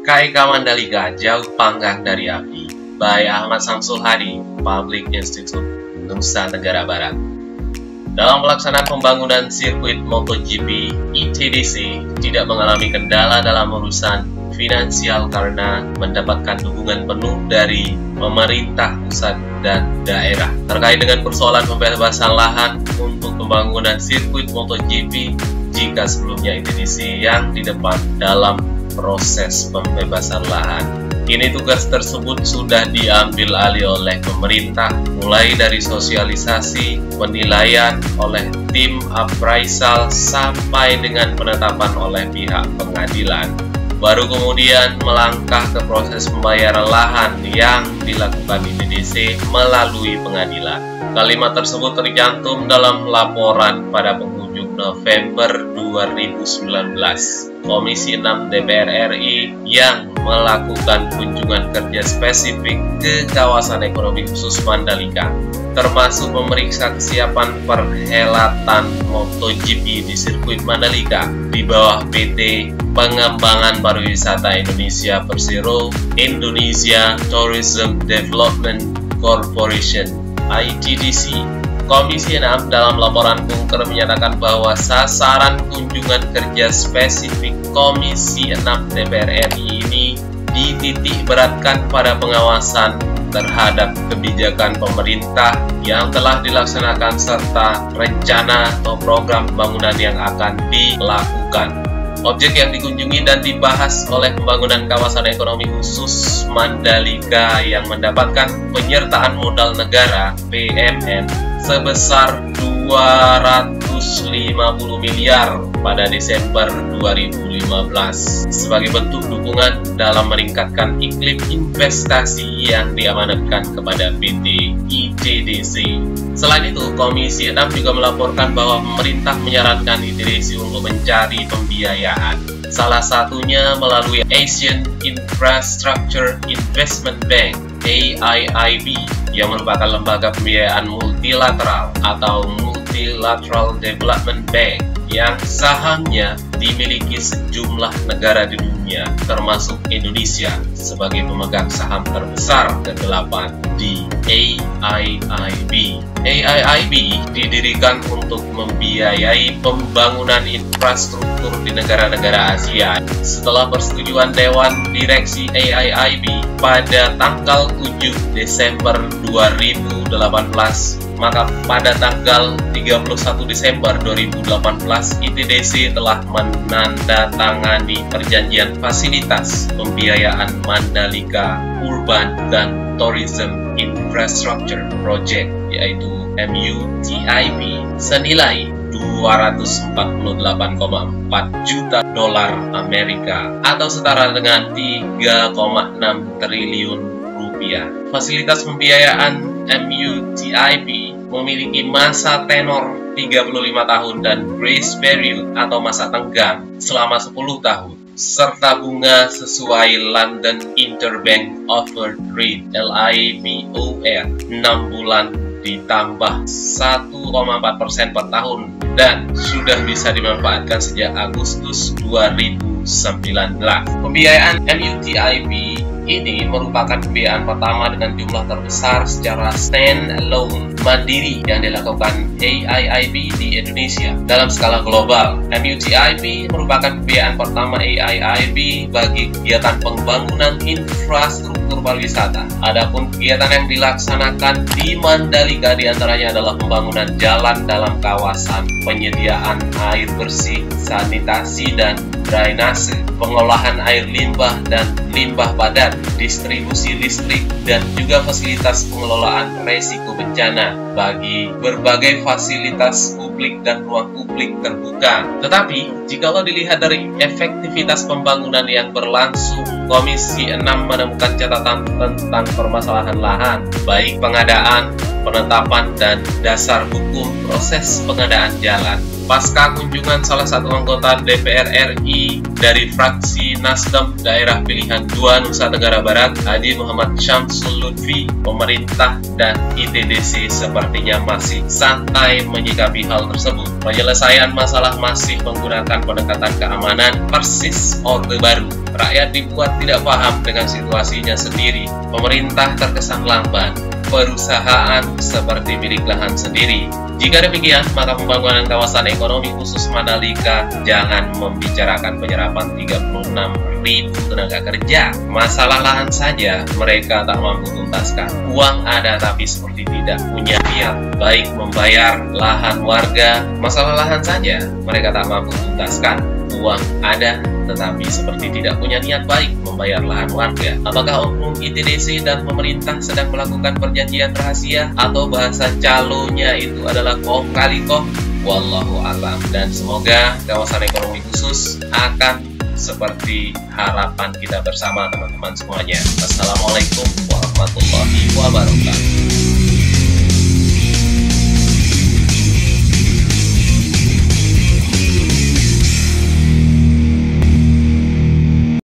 KIK Mandalika jauh panggang dari api, by Ahmad Samsul Hadi, Public Institute, Nusa Tenggara Barat. Dalam pelaksanaan pembangunan sirkuit MotoGP, ITDC tidak mengalami kendala dalam urusan finansial karena mendapatkan dukungan penuh dari pemerintah pusat dan daerah. Terkait dengan persoalan pembebasan lahan untuk pembangunan sirkuit MotoGP, jika sebelumnya ITDC yang di depan dalam proses pembebasan lahan, kini tugas tersebut sudah diambil alih oleh pemerintah, mulai dari sosialisasi, penilaian oleh tim appraisal, sampai dengan penetapan oleh pihak pengadilan. Baru kemudian melangkah ke proses pembayaran lahan yang dilakukan ITDC melalui pengadilan. Kalimat tersebut tercantum dalam laporan pada penghujung November 2019. Komisi 6 DPR RI yang melakukan kunjungan kerja spesifik ke kawasan ekonomi khusus Mandalika, termasuk memeriksa kesiapan perhelatan MotoGP di sirkuit Mandalika di bawah PT Pengembangan Pariwisata Indonesia Persero Indonesia Tourism Development Corporation (ITDC). Komisi 6 dalam laporan kunker menyatakan bahwa sasaran kunjungan kerja spesifik Komisi 6 DPR RI ini dititik beratkan pada pengawasan terhadap kebijakan pemerintah yang telah dilaksanakan serta rencana atau program pembangunan yang akan dilakukan. Objek yang dikunjungi dan dibahas oleh pembangunan kawasan ekonomi khusus Mandalika yang mendapatkan penyertaan modal negara (PMN) sebesar 250 miliar pada Desember 2015 sebagai bentuk dukungan dalam meningkatkan iklim investasi yang diamanatkan kepada PT ITDC. Selain itu, Komisi 6 juga melaporkan bahwa pemerintah menyarankan ITDC untuk mencari pembiayaan, salah satunya melalui Asian Infrastructure Investment Bank (AIIB) yang merupakan lembaga pembiayaan multilateral atau Multilateral Development Bank yang sahamnya dimiliki sejumlah negara di dunia, termasuk Indonesia sebagai pemegang saham terbesar ke-8 di AIIB. AIIB didirikan untuk membiayai pembangunan infrastruktur di negara-negara Asia. Setelah persetujuan Dewan Direksi AIIB pada tanggal 7 Desember 2018, maka pada tanggal 31 Desember 2018, ITDC telah menandatangani perjanjian fasilitas pembiayaan Mandalika Urban dan Tourism Infrastructure Project, yaitu MUTIP, senilai 248,4 juta dolar Amerika atau setara dengan 3,6 triliun rupiah. Fasilitas pembiayaan MUTIP memiliki masa tenor 35 tahun dan grace period atau masa tenggang selama 10 tahun, serta bunga sesuai London Interbank Offered Rate (LIBOR) 6 bulan ditambah 1,4% per tahun dan sudah bisa dimanfaatkan sejak Agustus 2019. Pembiayaan MUTIP ini merupakan pembiayaan pertama dengan jumlah terbesar secara stand-alone mandiri yang dilakukan AIIB di Indonesia. Dalam skala global, MUTIP merupakan pembiayaan pertama AIIB bagi kegiatan pembangunan infrastruktur pariwisata. Adapun kegiatan yang dilaksanakan di Mandalika diantaranya adalah pembangunan jalan dalam kawasan, penyediaan air bersih, sanitasi dan drainase, pengolahan air limbah dan limbah padat, distribusi listrik, dan juga fasilitas pengelolaan resiko bencana bagi berbagai fasilitas publik dan ruang publik terbuka. Tetapi, jikalau dilihat dari efektivitas pembangunan yang berlangsung, Komisi 6 menemukan catatan tentang permasalahan lahan, baik pengadaan, penetapan, dan dasar hukum proses pengadaan jalan. Pasca kunjungan salah satu anggota DPR RI dari fraksi Nasdem daerah pilihan 2 Nusa Tenggara Barat, Haji Muhammad Syamsul Lutfi, pemerintah dan ITDC sepertinya masih santai menyikapi hal tersebut. Penyelesaian masalah masih menggunakan pendekatan keamanan persis Orde Baru rakyat dibuat tidak paham dengan situasinya sendiri, pemerintah terkesan lamban, perusahaan seperti milik lahan sendiri. Jika demikian, maka pembangunan kawasan ekonomi khusus Mandalika jangan membicarakan penyerapan 36.000 tenaga kerja. Masalah lahan saja mereka tak mampu tuntaskan. Uang ada tapi seperti tidak punya niat baik membayar lahan warga. Masalah lahan saja mereka tak mampu tuntaskan. Uang ada tetapi seperti tidak punya niat baik membayar lahan warga. Apakah oknum ITDC dan pemerintah sedang melakukan perjanjian rahasia atau bahasa calonya itu adalah kong kali kong? Wallahu alam. Dan semoga kawasan ekonomi khusus akan seperti harapan kita bersama teman-teman semuanya. Assalamualaikum warahmatullahi wabarakatuh.